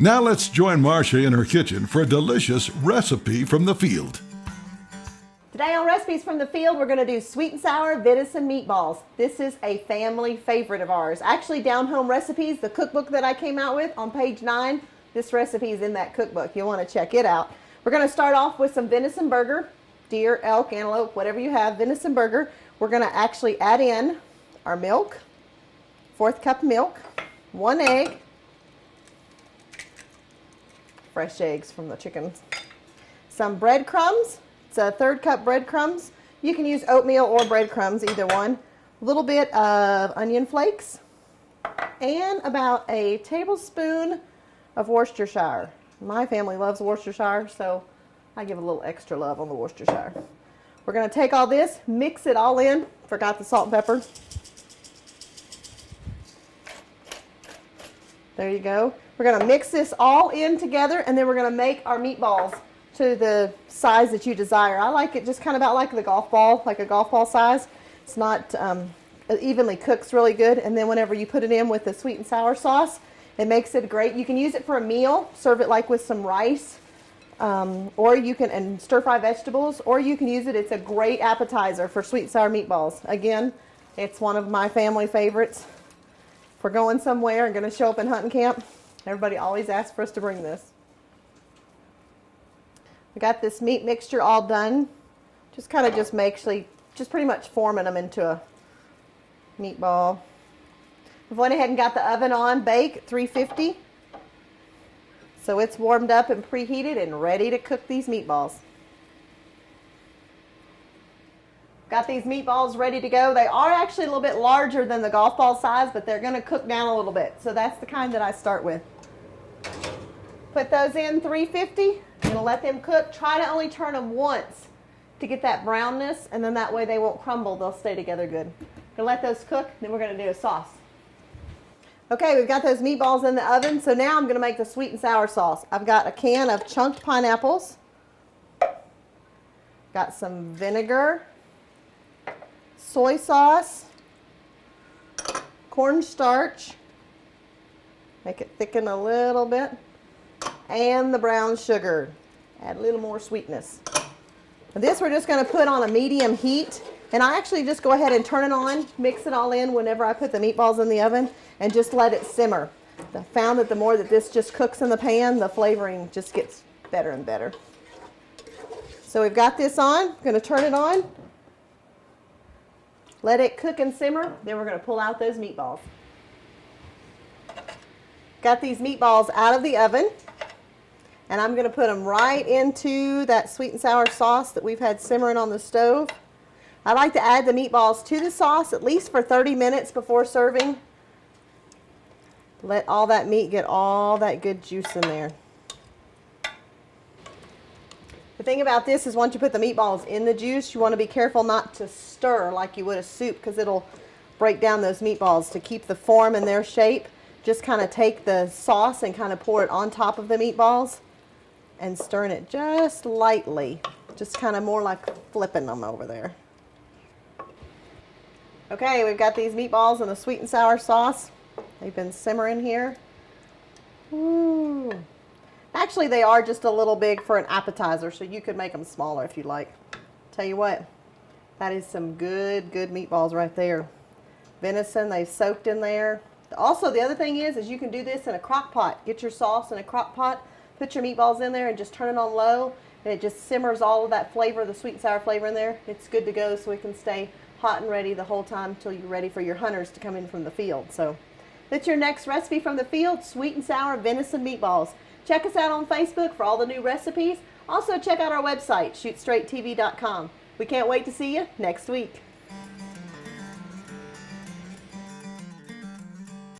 Now let's join Marcia in her kitchen for a delicious recipe from the field. Today on Recipes from the Field, we're going to do sweet and sour venison meatballs. This is a family favorite of ours. Actually, Down Home Recipes, the cookbook that I came out with on page 9, this recipe is in that cookbook. You'll want to check it out. We're going to start off with some venison burger, deer, elk, antelope, whatever you have, venison burger. We're going to actually add in our milk, 1/4 cup milk, 1 egg, fresh eggs from the chickens, some breadcrumbs. It's a 1/3 cup breadcrumbs. You can use oatmeal or breadcrumbs, either one. A little bit of onion flakes and about a tablespoon of Worcestershire. My family loves Worcestershire, so I give a little extra love on the Worcestershire. We're going to take all this, mix it all in. Forgot the salt and pepper. There you go. We're going to mix this all in together, and then we're going to make our meatballs to the size that you desire. I like it just kind of about like the golf ball, like a golf ball size. It's not it evenly cooks really good, and then whenever you put it in with the sweet and sour sauce, it makes it great. You can use it for a meal, serve it like with some rice, or you can, and stir fry vegetables, or you can use it. It's a great appetizer for sweet and sour meatballs. Again, it's one of my family favorites. If we're going somewhere and going to show up in hunting camp, everybody always asks for us to bring this. We got this meat mixture all done. Just kind of just pretty much forming them into a meatball. We've went ahead and got the oven on, bake at 350. So it's warmed up and preheated and ready to cook these meatballs. Got these meatballs ready to go. They are actually a little bit larger than the golf ball size, but they're going to cook down a little bit. So that's the kind that I start with. Put those in 350. I'm going to let them cook. Try to only turn them once to get that brownness, and then that way they won't crumble. They'll stay together good. Going to let those cook, then we're going to do a sauce. Okay, we've got those meatballs in the oven, so now I'm going to make the sweet and sour sauce. I've got a can of chunked pineapples. Got some vinegar, soy sauce, cornstarch, make it thicken a little bit, and the brown sugar. Add a little more sweetness. And this we're just going to put on a medium heat, and I actually just go ahead and turn it on, mix it all in whenever I put the meatballs in the oven, and just let it simmer. I found that the more that this just cooks in the pan, the flavoring just gets better and better. So we've got this on, going to turn it on, let it cook and simmer, then we're going to pull out those meatballs. Got these meatballs out of the oven. And I'm going to put them right into that sweet and sour sauce that we've had simmering on the stove. I like to add the meatballs to the sauce at least for 30 minutes before serving. Let all that meat get all that good juice in there. The thing about this is once you put the meatballs in the juice, you want to be careful not to stir like you would a soup because it'll break down those meatballs. To keep the form and their shape, just kind of take the sauce and kind of pour it on top of the meatballs. And stirring it just lightly, just kind of more like flipping them over there. Okay, we've got these meatballs in the sweet and sour sauce. They've been simmering here. Ooh. Actually, they are just a little big for an appetizer, so you could make them smaller if you like. Tell you what, that is some good meatballs right there. Venison, they've soaked in there. Also, the other thing is you can do this in a crock pot. Get your sauce in a crock pot. Put your meatballs in there and just turn it on low, and it just simmers all of that flavor, the sweet and sour flavor in there. It's good to go, so it can stay hot and ready the whole time until you're ready for your hunters to come in from the field. So that's your next recipe from the field, sweet and sour venison meatballs. Check us out on Facebook for all the new recipes. Also check out our website, shootstraighttv.com. We can't wait to see you next week.